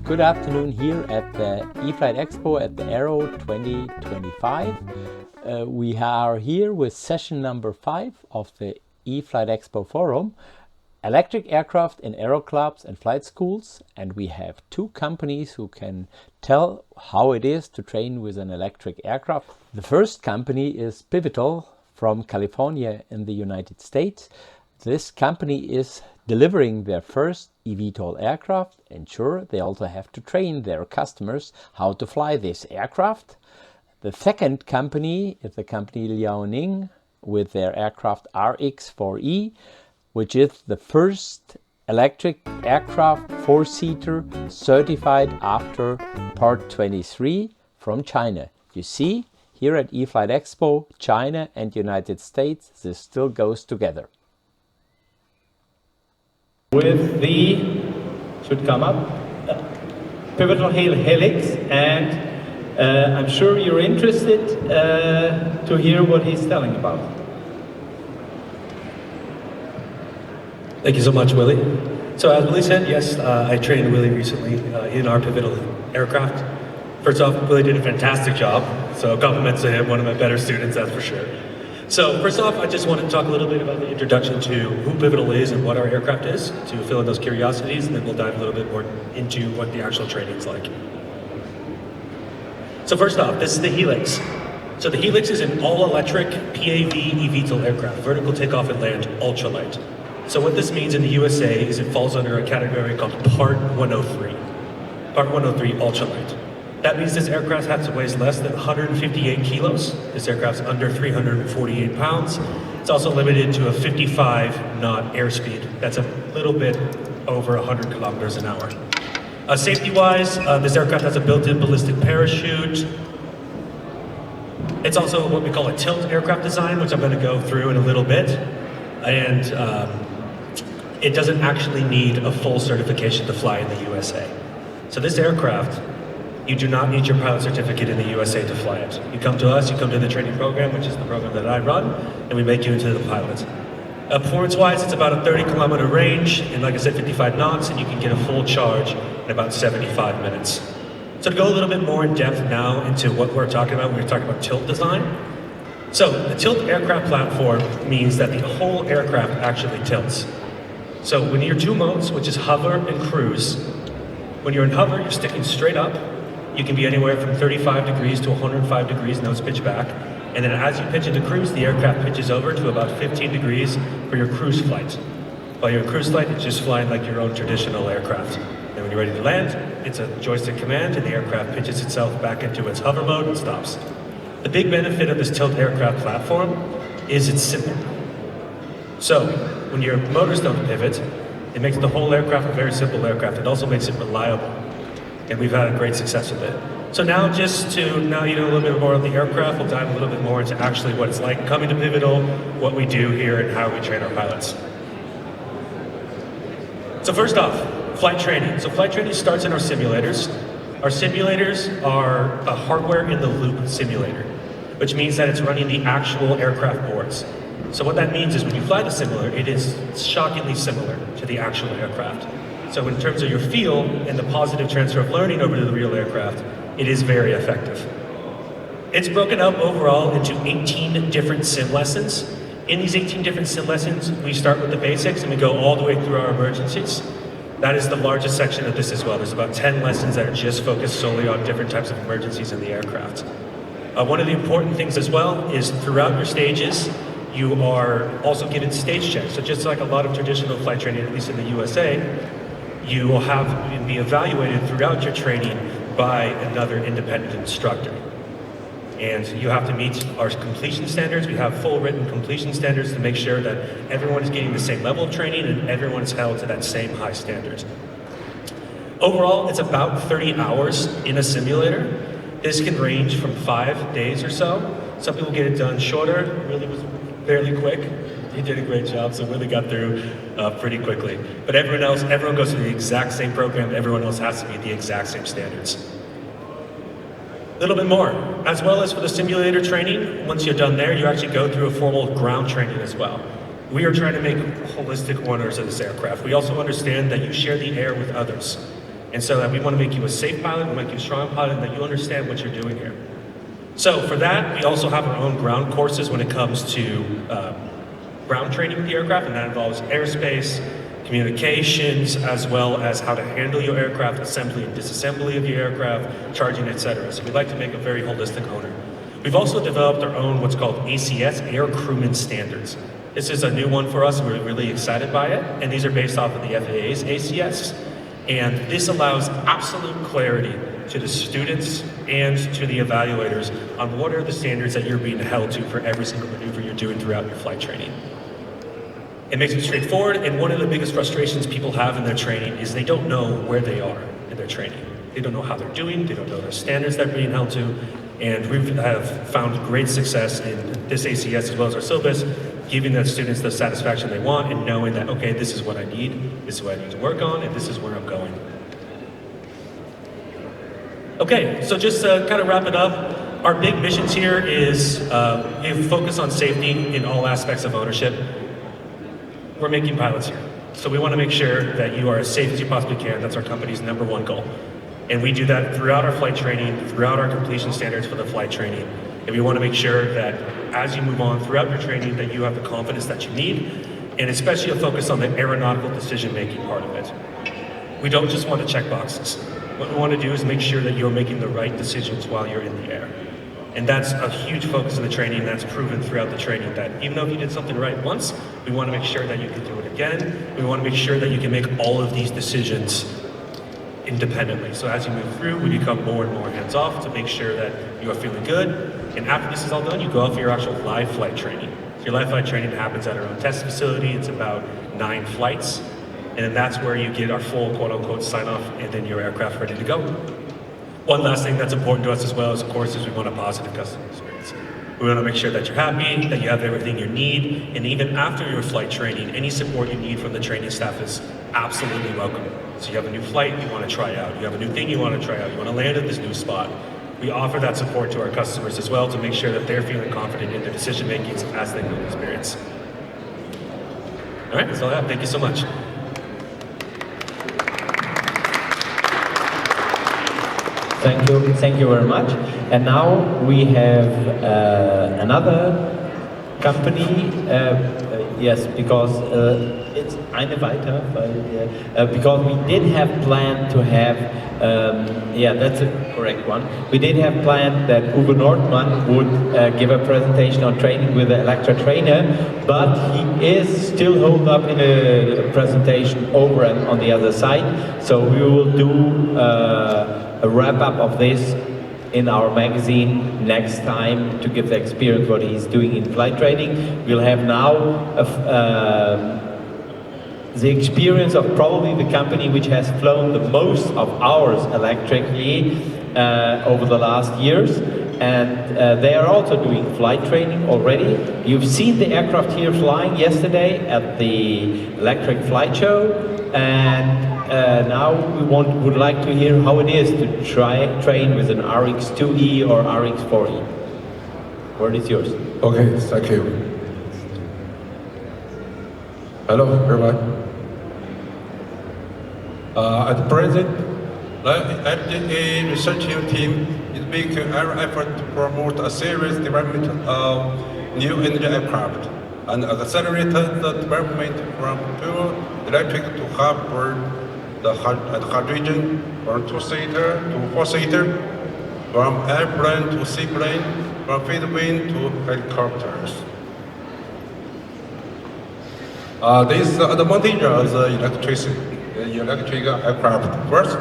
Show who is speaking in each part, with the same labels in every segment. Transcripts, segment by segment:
Speaker 1: Good afternoon here at the E-flight-expo at the AERO 2025. We are here with session number 5 of the E-flight-expo forum, electric aircraft in Aeroclubs and flight schools, and we have two companies who can tell how it is to train with an electric aircraft. The first company is Pivotal from California in the United States. This company is delivering their first eVTOL aircraft, and sure, they also have to train their customers how to fly this aircraft. The second company is the company Liaoning with their aircraft RX-4E, which is the first electric aircraft 4-seater certified after Part 23 from China. You see, here at E-flight-expo, China and United States, this still goes together.
Speaker 2: With the, should come up, Pivotal Helix, and I'm sure you're interested to hear what he's telling about.
Speaker 3: Thank you so much, Willi. So as Willi said, yes, I trained Willi recently in our Pivotal aircraft. First off, Willi did a fantastic job, so compliments to him, one of my better students, that's for sure. So first off, I just want to talk a little bit about the introduction to who Pivotal is and what our aircraft is, to fill in those curiosities, and then we'll dive a little bit more into what the actual training is like. So first off, this is the Helix. So the Helix is an all-electric PAV eVTOL aircraft, vertical takeoff and land, ultralight. So what this means in the USA is it falls under a category called Part 103. Part 103 ultralight. That means this aircraft has to weigh less than 158 kilos. This aircraft's under 348 pounds. It's also limited to a 55 knot airspeed. That's a little bit over 100 kilometers an hour. Safety-wise, this aircraft has a built-in ballistic parachute. It's also what we call a tilt aircraft design, which I'm going to go through in a little bit. And it doesn't actually need a full certification to fly in the USA. So this aircraft, you do not need your pilot certificate in the USA to fly it. You come to us, you come to the training program, which is the program that I run, and we make you into the pilot. Performance-wise, it's about a 30-kilometer range, and like I said, 55 knots, and you can get a full charge in about 75 minutes. So to go a little bit more in depth now into what we're talking about, we're talking about tilt design. So the tilt aircraft platform means that the whole aircraft actually tilts. So when you're two modes, which is hover and cruise, when you're in hover, you're sticking straight up. You can be anywhere from 35 degrees to 105 degrees, nose pitch back. And then as you pitch into cruise, the aircraft pitches over to about 15 degrees for your cruise flight. While you're in cruise flight, it's just flying like your own traditional aircraft. And when you're ready to land, it's a joystick command and the aircraft pitches itself back into its hover mode and stops. The big benefit of this tilt aircraft platform is it's simple. So when your motors don't pivot, it makes the whole aircraft a very simple aircraft. It also makes it reliable. And we've had a great success with it. So now now you know a little bit more of the aircraft, we'll dive a little bit more into actually what it's like coming to Pivotal, what we do here, and how we train our pilots. So first off, flight training. So flight training starts in our simulators. Our simulators are a hardware-in-the-loop simulator, which means that it's running the actual aircraft boards. So what that means is when you fly the simulator, it is shockingly similar to the actual aircraft. So in terms of your feel and the positive transfer of learning over to the real aircraft, it is very effective. It's broken up overall into 18 different sim lessons. In these 18 different sim lessons, we start with the basics and we go all the way through our emergencies. That is the largest section of this as well. There's about 10 lessons that are just focused solely on different types of emergencies in the aircraft. One of the important things as well is throughout your stages, you are also given stage checks. So just like a lot of traditional flight training, at least in the USA, you will have and be evaluated throughout your training by another independent instructor. And you have to meet our completion standards. We have full written completion standards to make sure that everyone is getting the same level of training and everyone is held to that same high standard. Overall, it's about 30 hours in a simulator. This can range from 5 days or so. Some people get it done shorter. Willi was fairly quick. He did a great job, so Willi got through pretty quickly. But everyone goes through the exact same program. Everyone else has to meet the exact same standards. A little bit more. As well as for the simulator training, once you're done there, you actually go through a formal ground training as well. We are trying to make holistic owners of this aircraft. We also understand that you share the air with others. And so that we want to make you a safe pilot, we want to make you a strong pilot, and that you understand what you're doing here. So for that, we also have our own ground courses when it comes to ground training with the aircraft, and that involves airspace, communications, as well as how to handle your aircraft, assembly and disassembly of your aircraft, charging, etc. So we'd like to make a very holistic owner. We've also developed our own what's called ACS, Air Crewman Standards. This is a new one for us, and we're really excited by it, and these are based off of the FAA's ACS. And this allows absolute clarity to the students and to the evaluators on what are the standards that you're being held to for every single maneuver you're doing throughout your flight training. It makes it straightforward, and one of the biggest frustrations people have in their training is they don't know where they are in their training. They don't know how they're doing, they don't know the standards they're being held to, and we have found great success in this ACS as well as our syllabus, giving the students the satisfaction they want and knowing that, okay, this is what I need, this is what I need to work on, and this is where I'm going. Okay, so just to kind of wrap it up, our big missions here is focus on safety in all aspects of ownership. We're making pilots here. So we want to make sure that you are as safe as you possibly can. That's our company's #1 goal. And we do that throughout our flight training, throughout our completion standards for the flight training. And we want to make sure that as you move on throughout your training that you have the confidence that you need, and especially a focus on the aeronautical decision-making part of it. We don't just want to check boxes. What we want to do is make sure that you're making the right decisions while you're in the air. And that's a huge focus of the training, and that's proven throughout the training that even though if you did something right once, we want to make sure that you can do it again. We want to make sure that you can make all of these decisions independently. So as you move through, we become more and more hands-off to make sure that you are feeling good. And after this is all done, you go out for your actual live flight training. So your live flight training happens at our own test facility. It's about 9 flights. And then that's where you get our full quote-unquote sign-off, and then your aircraft ready to go. One last thing that's important to us as well, of course, is we want a positive customer experience. We want to make sure that you're happy, that you have everything you need, and even after your flight training, any support you need from the training staff is absolutely welcome. So you have a new flight you want to try out, you have a new thing you want to try out, you want to land at this new spot. We offer that support to our customers as well to make sure that they're feeling confident in their decision making as they go experience. All right, that's all I have. Thank you so much.
Speaker 2: Thank you very much. And now we have another company. Yes, because it's eine weiter, because we did have planned to have. Yeah, that's a correct one. We did have planned that Uwe Nordmann would give a presentation on training with the Electra trainer, but he is still holed up in a presentation over and on the other side. So we will do a wrap-up of this in our magazine next time to give the experience what he's doing in flight training. We'll have now the experience of probably the company which has flown the most of hours electrically over the last years, and they are also doing flight training already. You've seen the aircraft here flying yesterday at the electric flight show, and now we would like to hear how it is to train with an RX-2E or RX-4E. Word is yours.
Speaker 4: Okay, thank you. Hello, everyone. At present, the FDA research team is making every effort to promote a serious development of new energy aircraft and accelerate the development from pure electric to hybrid, the hydrogen, from 2-seater to 4-seater, from airplane to seaplane, from fixed wing to helicopters. This is the advantage of the electric aircraft. First,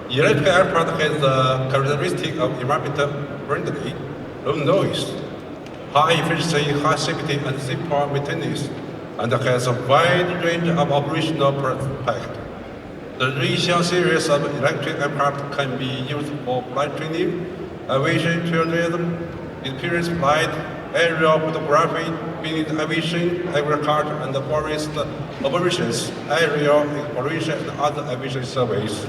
Speaker 4: electric aircraft has the characteristic of environmental friendly, low noise, high efficiency, high safety, and simple maintenance, and has a wide range of operational prospects. The Liaoning series of electric aircraft can be used for flight training, aviation tourism, experience flight, aerial photography, business aviation, agriculture, and forest operations, aerial exploration, and other aviation surveys.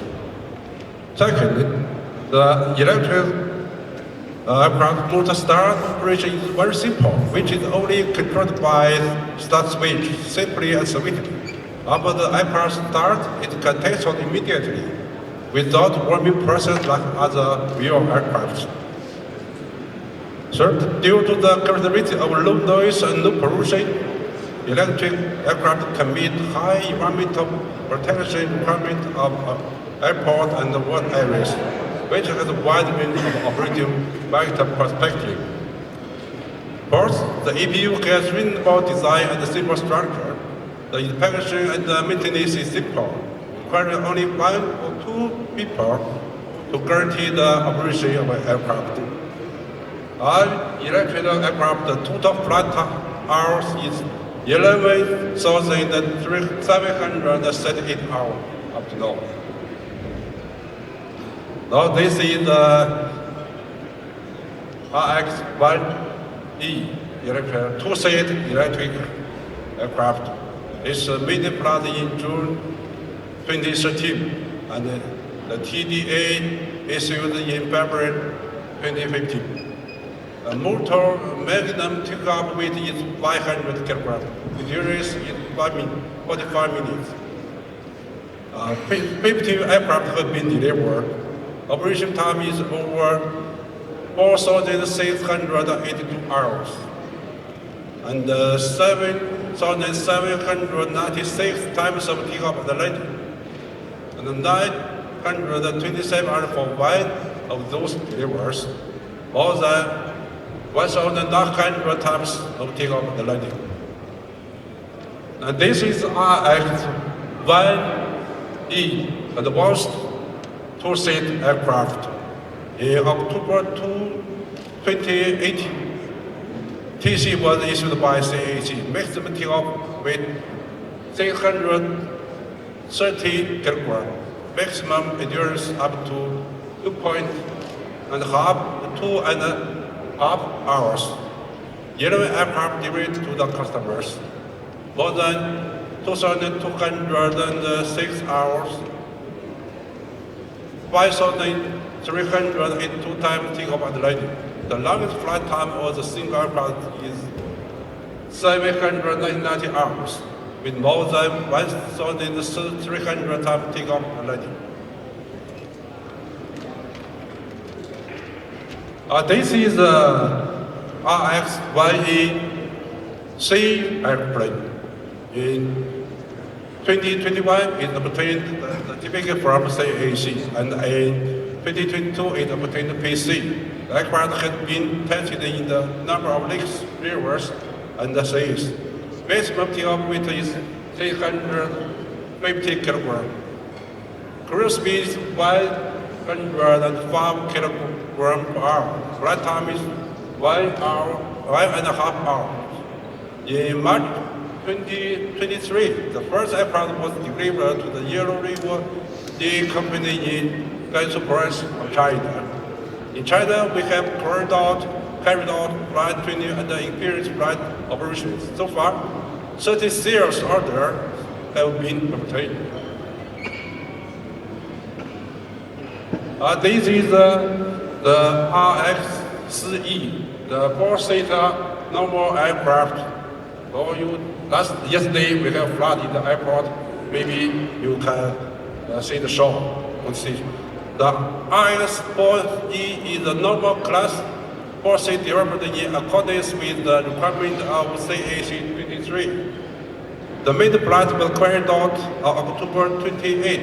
Speaker 4: Second, the electric aircraft motor start operation is very simple, which is only controlled by start switch, simply and swiftly. After the aircraft starts, it can take off immediately. without warming process like other real aircraft. Third, due to the characteristic of low noise and low pollution, electric aircraft can meet high environmental protection requirements of airport and work areas, which has a wide range of operating market perspective. Fourth, the EPU has reasonable design and simple structure. The inspection and the maintenance is simple, requiring only 1 or 2 people to guarantee the operation of an aircraft. All electric aircraft, the total flight hours is 11,738 hours up to now. Now this is the RX-1E electric, two-seat electric aircraft. It's made plus in June 2013, and the TDA issued in February 2015. A motor maximum take-off weight is 500 kilograms. The duration is 45 minutes. 50 aircraft have been delivered. Operation time is over 4,682 hours. And 7,796 times of take-off and landing. And 927 hours for one of those deliveries. More than 1,900 times of takeoff and landing. And this is RX-1E, advanced two-seat aircraft. In October 2018, TC was issued by CAC, maximum takeoff weight 630 kilograms, maximum endurance up to 2.5 hours. 11 aircraft delivered to the customers. More than 2,206 hours. 5,382 times takeoff and landing. The longest flight time of the single aircraft is 790 hours, with more than 1,300 times takeoff and landing. This is the RX-1E-C airplane. In 2021, it obtained the certificate from CAC, and in 2022, it obtained PC. The aircraft has been tested in the number of lakes, rivers, and the seas. Maximum takeoff weight is 350 kilograms. Cruise speed is 105 kilograms per hour. Flight time is 1 hour, 1.5 hours. In March 2023, the first aircraft was delivered to the Yellow River D company in Gansu province of China. In China, we have carried out flight training and experienced flight operations. So far, 30 sales orders have been obtained. This is the RX-3E, the four-seater normal aircraft. Yesterday we have flood in the airport. Maybe you can see the show on stage. The RX-4E is the normal class four-seat developed in accordance with the requirement of CAC 23. The main flight was carried out on October 28,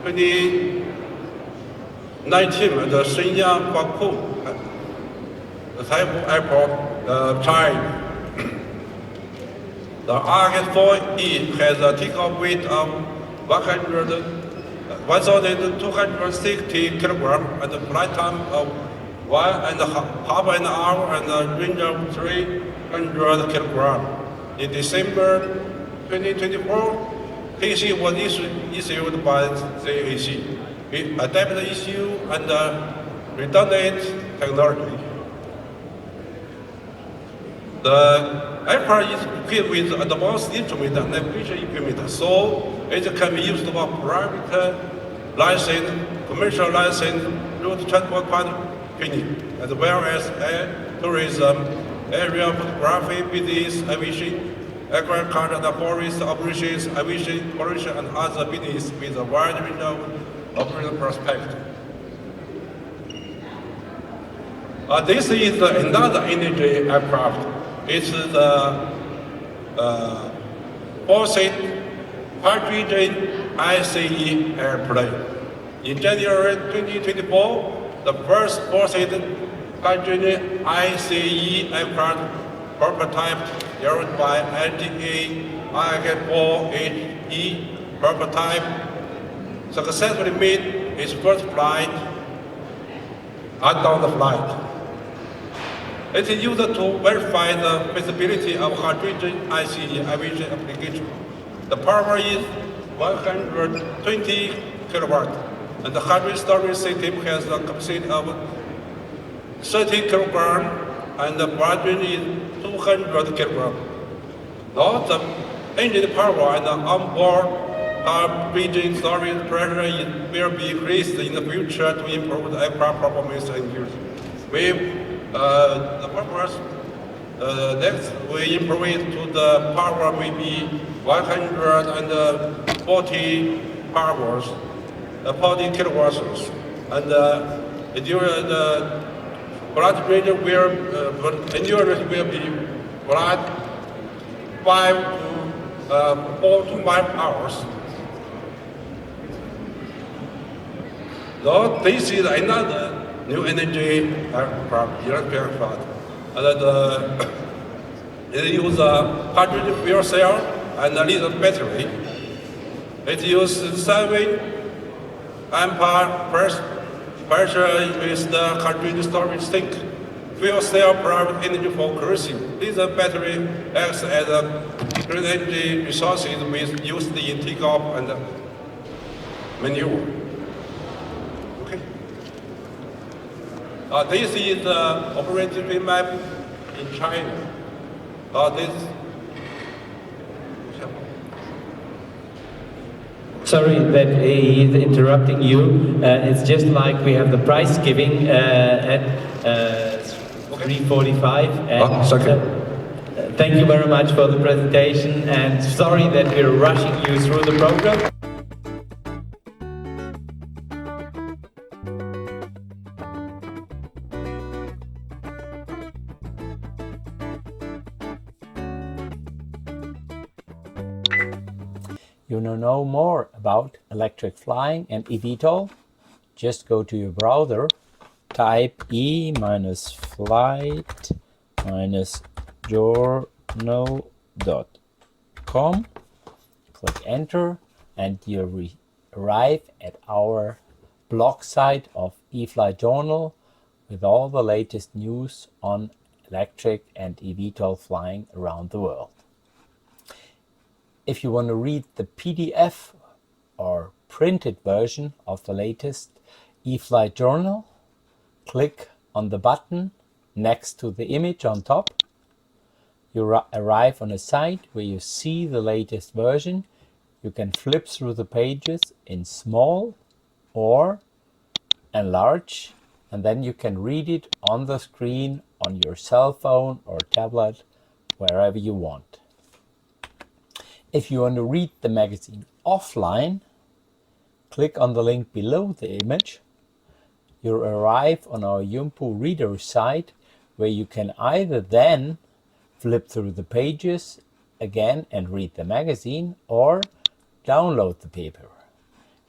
Speaker 4: 2019 at the Shenyang Baku, the Taiwan Airport, China. The RX-4E has a takeoff weight of 1,260 kilograms and a flight time of 1.5 an hour and a range of 300 kilograms. In December 2024, TC was issued by CAC. We adapted the issue and redundant technology. The aircraft is equipped with advanced instrument and navigation equipment, so it can be used for private license, commercial license, road transport training, as well as air tourism, aerial photography, business, aviation, agriculture and forest operations, aviation, operation, and other business with a wide range of operational perspective. This is another energy aircraft. It's the four-seat hydrogen ICE airplane. In January 2024, the first four-seat hydrogen ICE aircraft prototype developed by LTA E-flight-expo prototype successfully made its first flight outbound flight. It is used to verify the feasibility of hydrogen ICE aviation application. The power is 120 kilowatt, and the hydrogen storage system has a capacity of 30 kilogram, and the hydrogen is 200 kilogram. Now the engine power and the onboard hydrogen storage pressure will be increased in the future to improve the aircraft performance and use. The purpose next we improve it to the power maybe 140 powers, 40 kilowatts, and during the flight range endurance will be flight 5 to 4 to 5 hours. So this is another new energy aircraft, electric aircraft. And it uses a hydrogen fuel cell and a little battery. It uses 7 ampere pressure with the hydrogen storage tank. Fuel cell provides energy for cruising. This battery acts as a green energy resources used in takeoff and maneuver. This is the operating map in China.
Speaker 2: Sorry that he's interrupting you. It's just like we have the prize giving at 3:45. Thank you very much for the presentation, and sorry that we're rushing you through the program.
Speaker 1: You want to know more about electric flying and eVTOL? Just go to your browser, type e-flight-journal.com, click enter, and you arrive at our blog site of E-Flight Journal with all the latest news on electric and eVTOL flying around the world. If you want to read the PDF or printed version of the latest E-Flight Journal, click on the button next to the image on top. You arrive on a site where you see the latest version. You can flip through the pages in small or enlarge, and then you can read it on the screen on your cell phone or tablet, wherever you want. If you want to read the magazine offline, click on the link below the image. You arrive on our Yumpu reader site, where you can either then flip through the pages again and read the magazine, or download the paper.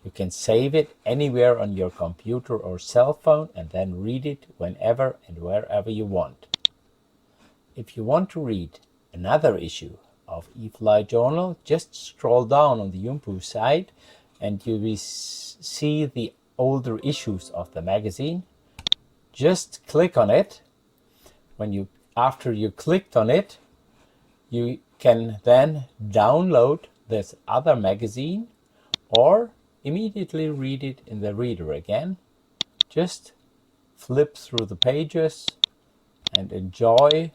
Speaker 1: You can save it anywhere on your computer or cell phone and then read it whenever and wherever you want. If you want to read another issue of E-Flight Journal, just scroll down on the Yumpu site and you will see the older issues of the magazine. Just click on it. After you clicked on it, you can then download this other magazine or immediately read it in the reader again. Just flip through the pages and enjoy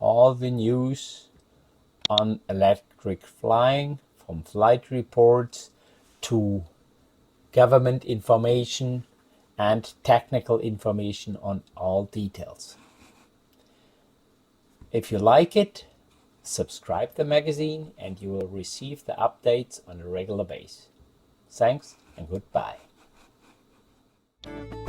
Speaker 1: all the news on electric flying, from flight reports to government information and technical information on all details. If you like it, subscribe the magazine and you will receive the updates on a regular basis. Thanks and goodbye.
Speaker 3: you.